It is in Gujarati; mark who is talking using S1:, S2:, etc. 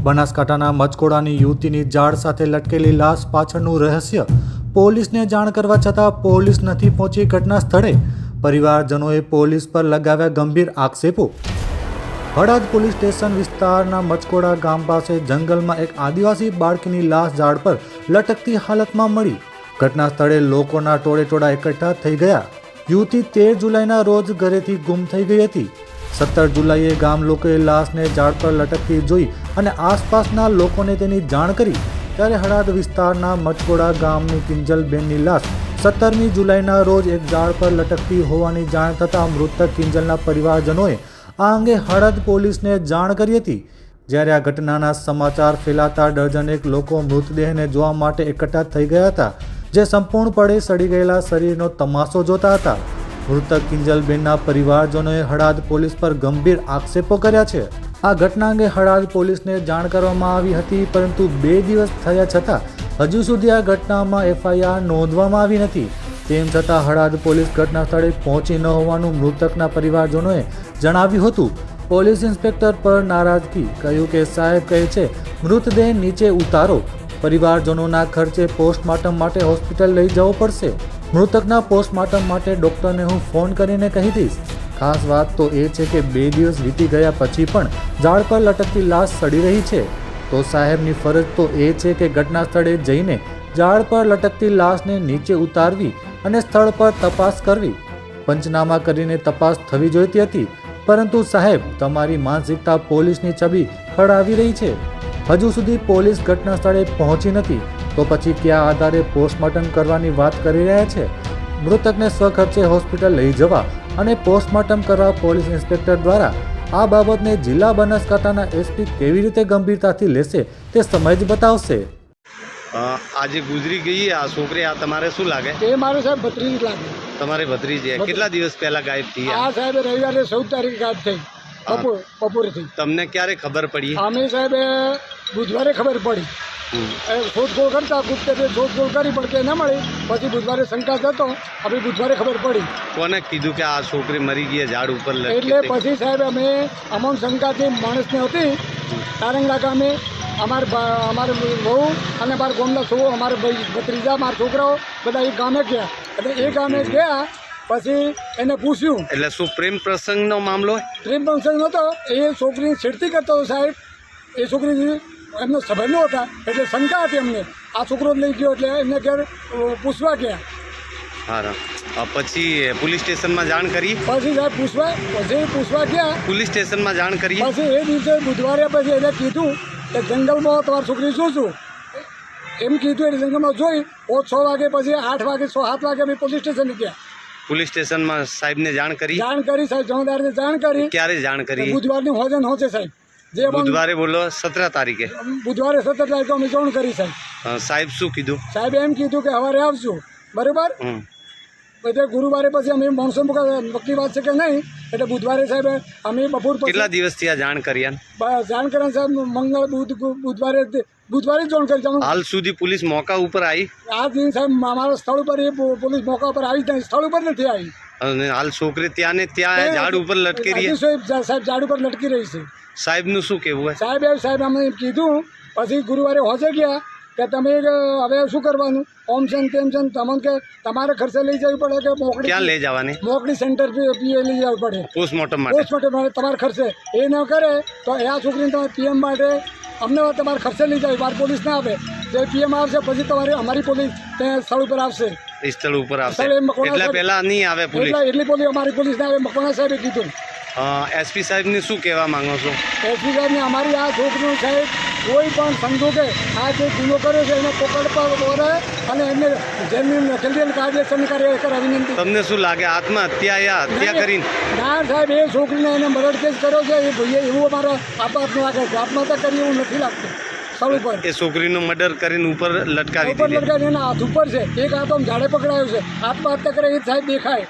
S1: બનાસકાંઠાના મચકોડાની યુવતીની ઝાડ સાથે લટકેલી લાશ પાછળનું રહસ્ય. પોલીસને જાણ કરવા છતાં પોલીસ નથી પહોંચી ઘટના સ્થળે. પરિવારજનોએ પોલીસ પર લગાવ્યા ગંભીર આક્ષેપો. હળદ પોલીસ સ્ટેશન વિસ્તારના મચકોડા ગામ પાસે જંગલમાં એક આદિવાસી બાળકીની લાશ ઝાડ પર લટકતી હાલતમાં મળી. ઘટના સ્થળે લોકોના ટોળેટોળા એકઠા થઈ ગયા. યુવતી 13 જુલાઈના રોજ ઘરેથી ગુમ થઈ ગઈ હતી. 17 જુલાઈએ ગામ લોકોએ લાશને ઝાડ પર લટકતી જોઈ અને આસપાસના લોકોને તેની જાણ કરી. ત્યારે હળદ વિસ્તારના મચકોડા ગામની કિંજલબેનની લાશ 17મી જુલાઈના રોજ એક ઝાડ પર લટકતી હોવાની જાણ થતાં મૃતક કિંજલના પરિવારજનોએ આ અંગે હળદ પોલીસને જાણ કરી હતી. જ્યારે આ ઘટનાના સમાચાર ફેલાતા ડઝનેક લોકો મૃતદેહને જોવા માટે એકઠા થઈ ગયા હતા, જે સંપૂર્ણપણે સડી ગયેલા શરીરનો તમાશો જોતા હતા. મૃતક કિંજલબેનના પરિવારજનોએ હળદ પોલીસ પર ગંભીર આક્ષેપો કર્યા છે. આ ઘટના અંગે હળદ પોલીસને જાણ કરવામાં આવી હતી, પરંતુ 2 દિવસ થયા છતાં હજુ સુધી આ ઘટનામાં FIR નોંધવામાં આવી નથી. તેમ છતાં હળદ પોલીસ ઘટના સ્થળે પહોંચી ન હોવાનું મૃતકના પરિવારજનોએ જણાવ્યું હતું. પોલીસ ઇન્સ્પેક્ટર પર નારાજગી, કહ્યું કે સાહેબ કહે છે મૃતદેહ નીચે ઉતારો. પરિવારજનોના ખર્ચે પોસ્ટમોર્ટમ માટે હોસ્પિટલ લઈ જવો પડશે. મૃતકના પોસ્ટમોર્ટમ માટે ડૉક્ટરને હું ફોન કરીને કહી દઈશ. ખાસ વાત તો એ છે કે 2 દિવસ વીતી ગયા પછી પણ ઝાડ પર લટકતી લાશ સડી રહી છે. તો સાહેબની ફરજ તો એ છે કે ઘટના સ્થળે જઈને ઝાડ પર લટકતી લાશને નીચે ઉતારવી અને સ્થળ પર તપાસ કરવી. પંચનામા કરીને તપાસ થવી જોઈતી હતી, પરંતુ સાહેબ તમારી માનસિકતા પોલીસની છબી ખરાવી રહી છે. હજુ સુધી પોલીસ ઘટના સ્થળે પહોંચી નથી, તો પછી કયા આધારે પોસ્ટમોર્ટમ કરવાની વાત કરી રહ્યા છે? મૃતકને સ્વખર્ચે હોસ્પિટલ લઈ જવા અને પોસ્ટમોર્ટમ કરવા પોલીસ ઇન્સ્પેક્ટર દ્વારા આ બાબતને જિલ્લા બનાસકાંઠાના SP કેવી રીતે ગંભીરતાથી લેશે તે સમય જ બતાવશે.
S2: આજે ગુજરી ગઈ આ છોકરી, આ તમારે શું લાગે?
S3: એ મારે સાહેબ ભત્રીજી લાગે.
S2: તમારે ભત્રીજી કેટલા દિવસ પહેલા ગાયબ થઈ?
S3: આ સાહેબ રવિવારે 14 તારીખે ગાયબ થઈ બપોરથી.
S2: તમને ક્યારે ખબર પડી?
S3: અમે સાહેબ બુધવારે ખબર પડી. શોધખોળ કરતા ગુપ્તરે શોધખોળ કરી પણ કે ન મળી. પછી બુધવારે શંકા જતો, હવે બુધવારે ખબર પડી.
S2: કોને કીધું કે આ છોકરી મરી ગઈ ઝાડ ઉપર?
S3: એટલે પછી સાહેબ અમે અમોન શંકાથી માણસને હતી તારંગા ગામે. અમારે બહુ અને મારા ગામના છોકરો, અમારે ભત્રીજા, મારા છોકરાઓ બધા એ ગામે ગયા. એટલે એ ગામે ગયા પછી એને પૂછ્યું.
S2: એટલે શું પ્રેમ પ્રસંગનો મામલો?
S3: પ્રેમ પ્રસંગ નહોતો, એ છોકરી છેડતી કરતો હતો સાહેબ. એ છોકરી એમનો સંબંધો હતા એટલે શંકા હતી અમને. આ છોકરો લઈ ગયો એટલે એમને ઘેર પૂછવા ગયા.
S2: હા, પછી પોલીસ સ્ટેશનમાં જાણ કરી?
S3: પછી સાહેબ પૂછવા ગયા.
S2: પોલીસ સ્ટેશનમાં જાણ કરી?
S3: પછી એ દિવસે બુધવારે પછી એને કીધું કે જંગલમાં તમારી છોકરી શું છું એમ કીધું. એટલે જંગલમાં જોઈ 6 વાગે, પછી 8 વાગે, 7 વાગે અમે પોલીસ સ્ટેશન ગયા.
S2: પોલીસ સ્ટેશનમાં સાહેબને જાણ કરી?
S3: જાણ કરી સાહેબ, જમાદારને જાણ કરી.
S2: ક્યારે જાણ કરી?
S3: બુધવારની હોજન હોશે સાહેબ. જે
S2: બુધવારે બોલો 17 તારીખે?
S3: બુધવારે 17 તારીખે અમે જાણ કરી સાહેબ.
S2: સાહેબ શું કીધું?
S3: સાહેબ એમ કીધું કે સવારે આવશું. બરાબર. એટલે ગુરુવારે પછી અમે માણસો નક્કી વાત છે કે નહીં, એટલે બુધવારે સાહેબ અમે બપોર પછી.
S2: કેટલા દિવસથી આ જાણ કરી?
S3: જાણ કરવા સાહેબ મંગળ બુધવારે જ જાણ કરી.
S2: હાલ સુધી પોલીસ મોકા ઉપર આવી?
S3: આ દિન સાહેબ અમારા સ્થળ ઉપર એ પોલીસ મોકા ઉપર આવી જાય, સ્થળ ઉપર નથી આવી.
S2: અને હાલ છોકરી ત્યાં ને ત્યાં ઝાડ ઉપર લટકી રહી છે?
S3: સાહેબ ઝાડ ઉપર લટકી રહી છે.
S2: સાહેબનું શું કહેવું?
S3: સાહેબ અમે કીધું. પછી ગુરુવારે હોજે ગયા કે તમે હવે શું કરવાનું, ઓમ છે તેમ છે, તમને કે તમારે ખર્ચે લઈ જવી પડે કે મોકડી? ક્યાં લઈ જવાની? મોકડી સેન્ટર લઈ જવી પડે પોસ્ટમોર્ટમ માટે. તમારે ખર્ચે એ ન કરે તો આ છોકરીને તમારે PM માટે અમને તમારે ખર્ચે લઈ જાય. બાર પોલીસ ના આવે, જે PM આવશે પછી તમારે અમારી પોલીસ ત્યાં સ્થળ ઉપર આવશે.
S2: સ્થળ ઉપર આવશે એટલે પહેલા નહીં આવે પોલીસ?
S3: એટલી પોલીસ અમારી પોલીસ ના આવે. મકવાણા સાહેબે કીધું.
S2: SP સાહેબને શું કહેવા માંગો છો?
S3: SP સાહેબને અમારી આ છોકરીનું સાહેબ કોઈ પણ સંજોગે આ જે ગુનો કર્યો છે એને પકડ પર વરે અને એમને જેમની જલ્દી કાયદેસરની કાર્યવાહી કરવા વિનંતી.
S2: તમને શું લાગે આત્મહત્યા કરીને?
S3: ના સાહેબ, એ છોકરીને એને મર્ડર કેસ કર્યો છે એ ભાઈએ એવું અમારા આપવાનું લાગે છે. આત્મહત્યા કરી એવું નથી લાગતું. સ્થળ ઉપર
S2: એ છોકરીનું મર્ડર કરીને ઉપર લટકાવી
S3: એના હાથ ઉપર છે. એક હાથ આમ ઝાડે પકડાયો છે. આત્મહત્યા કરે એ સાહેબ દેખાય.